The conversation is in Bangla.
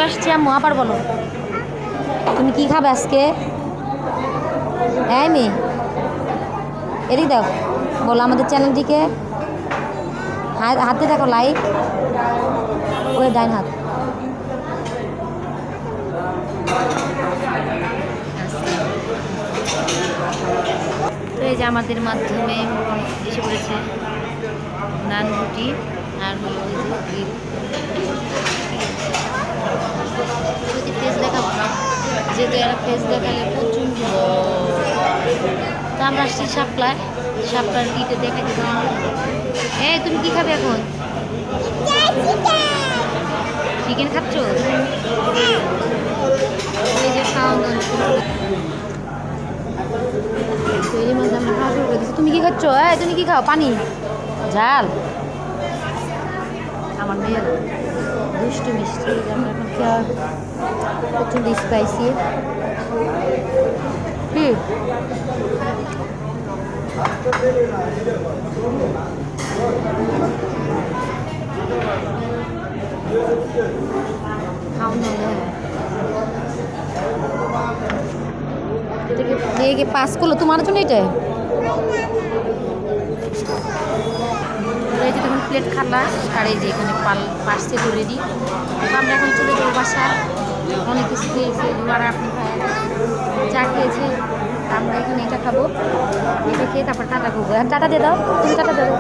আসছি আম্মু, আবার বলো তুমি কি খাবে আজকে? হ্যাঁ মেয়ে, এদিক দাও, বলো আমাদের চ্যানেলটিকে হাতে দেখো লাইক, ওই ডাইন হাত। তো এই যে আমাদের মাধ্যমে এসে পড়েছে নান রুটি আর হলো ওই যে গ্রিল। যদি ফেস দেখাবো না, যেহেতু এরা ফেস দেখালে প্রচুর। তো আমরা আসছি শাপলায়, শাপলার ইটে দেখাই দিতে। এই তুমি কি খাবে এখন? চিকেন খাচ্ছ? এই যে খাওয়া দাওয়া তৈরি মাঝে আমরা খাওয়া শুরু করে দিচ্ছি। তুমি কি খাচ্ছ? তুমি কি খাও? পানি ঝাল? আমার মেয়ের দুষ্টু মিষ্টি। আমরা এখন খাওয়া প্রচুর স্পাইসি। কি খাও না? এটাকে মেয়েকে পাস করলো তোমার জন্য। এটা এই যে তখন প্লেট খালা আর এই যে এখানে পাশে তো রেডি। আমরা এখন চলে যাবো বাসায়। অনেক কিছু খেয়েছি, আর আপনি চা খেয়েছি, আমরা এখানে এটা খাবো। এটা খেয়ে তারপর টাটা খাবো। টাটা দিয়ে দাও, তুমি টাটা দেবো।